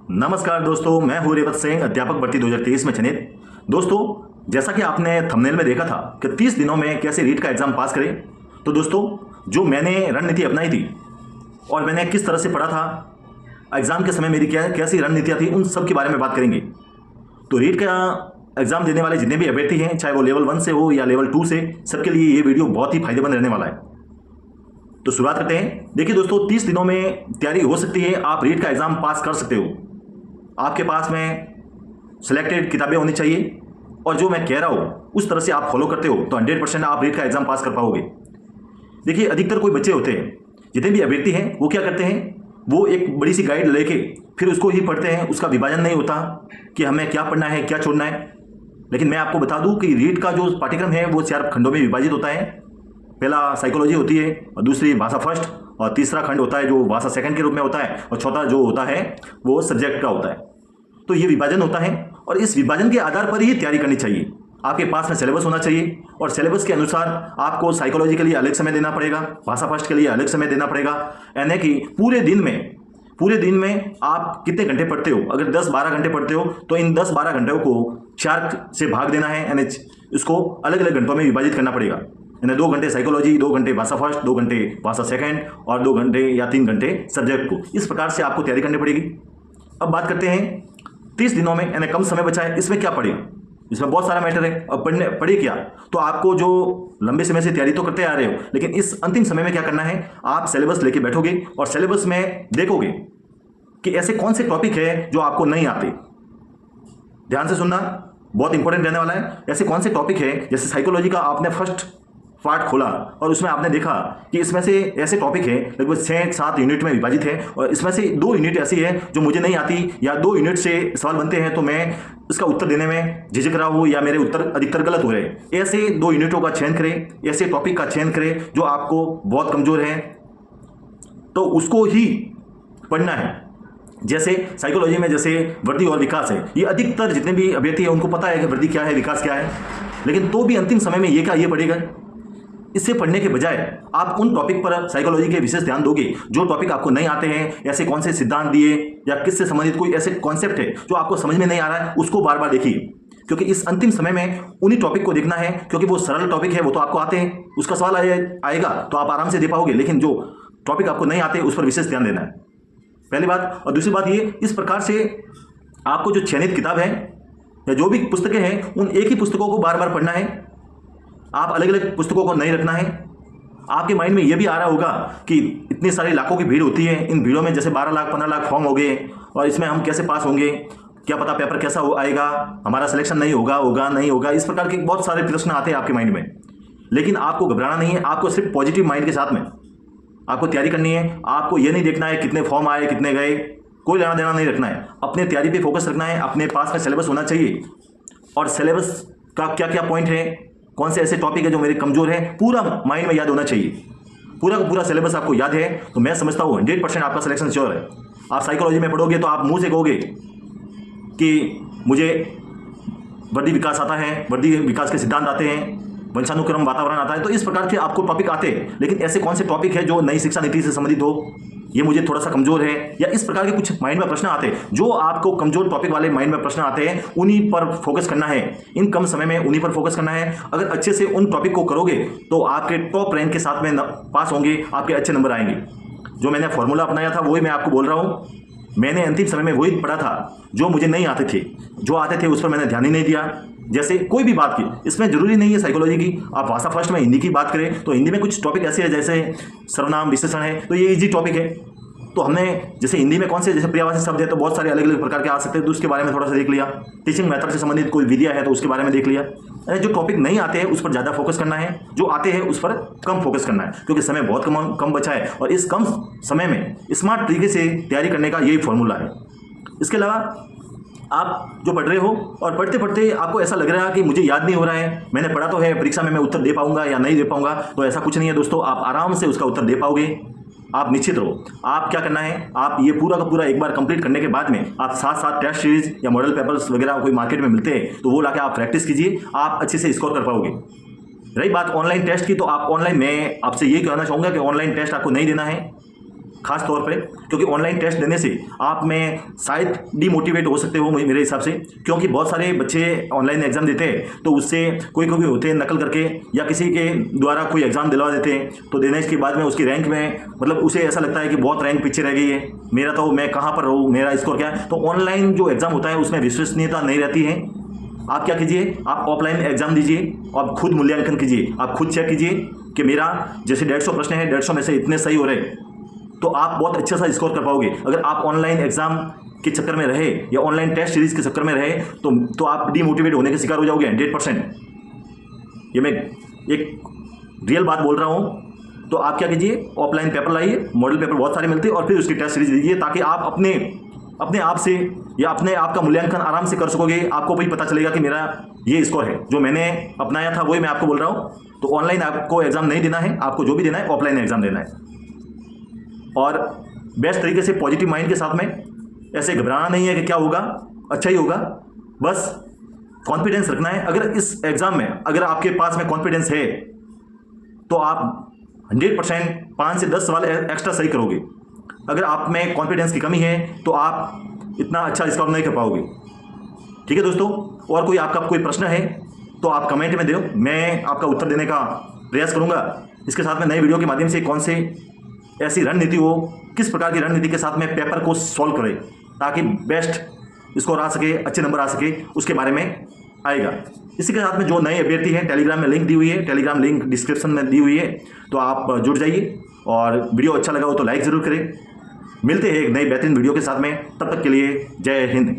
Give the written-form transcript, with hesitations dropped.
नमस्कार दोस्तों, मैं हूं रेवत सिंह, अध्यापक भर्ती 2023 में चयनित। दोस्तों, जैसा कि आपने थंबनेल में देखा था कि 30 दिनों में कैसे रीट का एग्जाम पास करें, तो दोस्तों जो मैंने रणनीति अपनाई थी और मैंने किस तरह से पढ़ा था, एग्जाम के समय मेरी कैसी रणनीतियाँ थी, उन सब के बारे में बात करेंगे। तो रीट का एग्जाम देने वाले जितने भी अभ्यर्थी हैं, चाहे वो लेवल 1 से हो या लेवल 2 से, सबके लिए ये वीडियो बहुत ही फायदेमंद रहने वाला है। तो शुरुआत करते हैं। देखिए दोस्तों, 30 दिनों में तैयारी हो सकती है, आप रीट का एग्जाम पास कर सकते हो। आपके पास में सिलेक्टेड किताबें होनी चाहिए और जो मैं कह रहा हूँ उस तरह से आप फॉलो करते हो तो 100% आप रीट का एग्जाम पास कर पाओगे। देखिए, अधिकतर कोई बच्चे होते हैं, जितने भी अभ्यर्थी हैं, वो क्या करते हैं, वो एक बड़ी सी गाइड लेके फिर उसको ही पढ़ते हैं। उसका विभाजन नहीं होता कि हमें क्या पढ़ना है, क्या छोड़ना है। लेकिन मैं आपको बता दूं कि रीट का जो पाठ्यक्रम है वो 4 खंडों में विभाजित होता है। पहला साइकोलॉजी होती है, और दूसरी भाषा फर्स्ट, और तीसरा खंड होता है जो भाषा सेकंड के रूप में होता है, और चौथा जो होता है वो सब्जेक्ट का होता है। तो ये विभाजन होता है और इस विभाजन के आधार पर ही तैयारी करनी चाहिए। आपके पास में सिलेबस होना चाहिए और सिलेबस के अनुसार आपको साइकोलॉजी के लिए अलग समय देना पड़ेगा, भाषा फर्स्ट के लिए अलग समय देना पड़ेगा। यानी कि पूरे दिन में आप कितने घंटे पढ़ते हो। अगर 10-12 घंटे पढ़ते हो तो इन 10-12 घंटों को 4 से भाग देना है, यानी इसको अलग अलग घंटों में विभाजित करना पड़ेगा। यानी 2 घंटे साइकोलॉजी, 2 घंटे भाषा फर्स्ट, 2 घंटे भाषा सेकंड और 2 घंटे या 3 घंटे सब्जेक्ट को। इस प्रकार से आपको तैयारी करनी पड़ेगी। अब बात करते हैं 30 दिनों में, यानी कम समय बचा है, इसमें क्या पढ़े। इसमें बहुत सारा मैटर है। अब पढ़े क्या, तो आपको जो लंबे समय से तैयारी तो करते आ रहे हो, लेकिन इस अंतिम समय में क्या करना है, आप सिलेबस लेके बैठोगे और सिलेबस में देखोगे कि ऐसे कौन से टॉपिक है जो आपको नहीं आते। ध्यान से सुनना, बहुत इंपॉर्टेंट रहने वाला है। ऐसे कौन से टॉपिक है, जैसे साइकोलॉजी का आपने फर्स्ट पार्ट खोला और उसमें आपने देखा कि इसमें से ऐसे टॉपिक है लगभग 6-7 यूनिट में विभाजित है, और इसमें से 2 यूनिट ऐसी है जो मुझे नहीं आती, या 2 यूनिट से सवाल बनते हैं तो मैं इसका उत्तर देने में झिझक रहा हूँ या मेरे उत्तर अधिकतर गलत हो रहे हैं। ऐसे 2 यूनिटों का चयन करें, ऐसे टॉपिक का चयन करें जो आपको बहुत कमजोर है, तो उसको ही पढ़ना है। जैसे साइकोलॉजी में जैसे वृद्धि और विकास है, ये अधिकतर जितने भी अभ्यर्थी हैं उनको पता है कि वृद्धि क्या है, विकास क्या है, लेकिन तो भी अंतिम समय में ये क्या ये पढ़ेगा। इससे पढ़ने के बजाय आप उन टॉपिक पर साइकोलॉजी के विशेष ध्यान दोगे जो टॉपिक आपको नहीं आते हैं। ऐसे कौन से सिद्धांत दिए या किससे संबंधित कोई ऐसे कॉन्सेप्ट है जो आपको समझ में नहीं आ रहा है, उसको बार बार देखिए, क्योंकि इस अंतिम समय में उन्हीं टॉपिक को देखना है, क्योंकि वो सरल टॉपिक है, वो तो आपको आते हैं, उसका सवाल आएगा तो आप आराम से दे पाओगे। लेकिन जो टॉपिक आपको नहीं आते उस पर विशेष ध्यान देना है, पहली बात। और दूसरी बात ये, इस प्रकार से आपको जो चयनित किताब है या जो भी पुस्तकें हैं, उन एक ही पुस्तकों को बार बार पढ़ना है। आप अलग अलग पुस्तकों को नहीं रखना है। आपके माइंड में यह भी आ रहा होगा कि इतनी सारी लाखों की भीड़ होती है, इन भीड़ों में जैसे 12 लाख 15 लाख फॉर्म हो गए और इसमें हम कैसे पास होंगे, क्या पता पेपर कैसा आएगा, हमारा सिलेक्शन नहीं होगा नहीं होगा। इस प्रकार के बहुत सारे प्रश्न आते हैं आपके माइंड में। लेकिन आपको घबराना नहीं है, आपको सिर्फ पॉजिटिव माइंड के साथ में आपको तैयारी करनी है। आपको यह नहीं देखना है कितने फॉर्म आए कितने गए, कोई लेना देना नहीं रखना है। अपने तैयारी पर फोकस रखना है। अपने पास में सिलेबस होना चाहिए और सिलेबस का क्या क्या पॉइंट है, कौन से ऐसे टॉपिक है जो मेरे कमजोर है, पूरा माइंड में याद होना चाहिए। पूरा का पूरा सिलेबस आपको याद है तो मैं समझता हूँ 100% आपका सिलेक्शन श्योर है। आप साइकोलॉजी में पढ़ोगे तो आप मुंह से कहोगे कि मुझे वृद्धि विकास आता है, वृद्धि विकास के सिद्धांत आते हैं, वंशानुक्रम वातावरण आता है। तो इस प्रकार के आपको टॉपिक आते हैं, लेकिन ऐसे कौन से टॉपिक है जो नई शिक्षा नीति से संबंधित हो, ये मुझे थोड़ा सा कमजोर है, या इस प्रकार के कुछ माइंड में प्रश्न आते हैं। जो आपको कमजोर टॉपिक वाले माइंड में प्रश्न आते हैं, उन्हीं पर फोकस करना है। इन कम समय में उन्हीं पर फोकस करना है। अगर अच्छे से उन टॉपिक को करोगे तो आपके टॉप रैंक के साथ में पास होंगे, आपके अच्छे नंबर आएंगे। जो मैंने फॉर्मूला अपनाया था वही मैं आपको बोल रहा हूँ। मैंने अंतिम समय में वही पढ़ा था जो मुझे नहीं आते थे, जो आते थे उस पर मैंने ध्यान ही नहीं दिया। जैसे कोई भी बात की, इसमें जरूरी नहीं है साइकोलॉजी की, आप भाषा फर्स्ट में हिंदी की बात करें तो हिंदी में कुछ टॉपिक ऐसे हैं जैसे सर्वनाम विशेषण है, तो ये इजी टॉपिक है। तो हमने जैसे हिंदी में कौन से जैसे पर्यायवाची शब्द है तो बहुत सारे अलग अलग प्रकार के आ सकते हैं, तो उसके बारे में थोड़ा सा देख लिया। टीचिंग मेथड से संबंधित कोई विधिया है तो उसके बारे में देख लिया। जो टॉपिक नहीं आते हैं उस पर ज़्यादा फोकस करना है, जो आते हैं उस पर कम फोकस करना है, क्योंकि समय बहुत कम बचा है और इस कम समय में स्मार्ट तरीके से तैयारी करने का यही फॉर्मूला है। इसके अलावा आप जो पढ़ रहे हो और पढ़ते पढ़ते आपको ऐसा लग रहा है कि मुझे याद नहीं हो रहा है, मैंने पढ़ा तो है, परीक्षा में मैं उत्तर दे पाऊंगा या नहीं दे पाऊंगा, तो ऐसा कुछ नहीं है दोस्तों। आप आराम से उसका उत्तर दे पाओगे, आप निश्चित रहो। आप क्या करना है, आप ये पूरा का पूरा एक बार कंप्लीट करने के बाद में आप साथ टेस्ट सीरीज या मॉडल पेपर्स वगैरह कोई मार्केट में मिलते हैं तो वो लाके आप प्रैक्टिस कीजिए, आप अच्छे से स्कोर कर पाओगे। रही बात ऑनलाइन टेस्ट की, तो आप ऑनलाइन, मैं आपसे ये कहना चाहूँगा कि ऑनलाइन टेस्ट आपको नहीं देना है। खास तौर पे, क्योंकि ऑनलाइन टेस्ट देने से आप में शायद डीमोटिवेट हो सकते हो मेरे हिसाब से, क्योंकि बहुत सारे बच्चे ऑनलाइन एग्जाम देते हैं तो उससे कोई कोई होते हैं नकल करके या किसी के द्वारा कोई एग्जाम दिलवा देते हैं, तो देने के बाद में उसकी रैंक में मतलब उसे ऐसा लगता है कि बहुत रैंक पीछे रह गई है, मेरा तो मैं कहाँ पर रहूँ, मेरा स्कोर क्या है। तो ऑनलाइन जो एग्जाम होता है उसमें विश्वसनीयता नहीं रहती है। आप क्या कीजिए, आप ऑफलाइन एग्जाम दीजिए, आप खुद मूल्यांकन कीजिए, आप खुद चेक कीजिए कि मेरा जैसे 150 प्रश्न है, 150 में से इतने सही हो रहे, तो आप बहुत अच्छा सा स्कोर कर पाओगे। अगर आप ऑनलाइन एग्जाम के चक्कर में रहे या ऑनलाइन टेस्ट सीरीज के चक्कर में रहे तो आप डीमोटिवेट होने के शिकार हो जाओगे 100%। ये मैं एक रियल बात बोल रहा हूँ। तो आप क्या कीजिए, ऑफलाइन पेपर लाइए, मॉडल पेपर बहुत सारे मिलते हैं, और फिर उसकी टेस्ट सीरीज दीजिए, ताकि आप अपने आप से या अपने आप का मूल्यांकन आराम से कर सकोगे। आपको भी पता चलेगा कि मेरा ये स्कोर है, जो मैंने अपनाया था वही मैं आपको बोल रहा हूँ। तो ऑनलाइन आपको एग्जाम नहीं देना है, आपको जो भी देना है ऑफलाइन एग्जाम देना है, और बेस्ट तरीके से पॉजिटिव माइंड के साथ में। ऐसे घबराना नहीं है कि क्या होगा, अच्छा ही होगा, बस कॉन्फिडेंस रखना है। अगर इस एग्जाम में अगर आपके पास में कॉन्फिडेंस है तो आप 100% 5 से 10 सवाल एक्स्ट्रा सही करोगे। अगर आप में कॉन्फिडेंस की कमी है तो आप इतना अच्छा स्कोर नहीं कर पाओगे। ठीक है दोस्तों, और कोई आपका कोई प्रश्न है तो आप कमेंट में दो, मैं आपका उत्तर देने का प्रयास करूंगा। इसके साथ में नए वीडियो के माध्यम से कौन से ऐसी रणनीति हो, किस प्रकार की रणनीति के साथ में पेपर को सॉल्व करें ताकि बेस्ट स्कोर आ सके, अच्छे नंबर आ सके, उसके बारे में आएगा। इसी के साथ में जो नए अभ्यर्थी हैं, टेलीग्राम में लिंक दी हुई है, टेलीग्राम लिंक डिस्क्रिप्शन में दी हुई है, तो आप जुड़ जाइए। और वीडियो अच्छा लगा हो तो लाइक ज़रूर करें। मिलते हैं एक नई बेहतरीन वीडियो के साथ में, तब तक के लिए जय हिंद।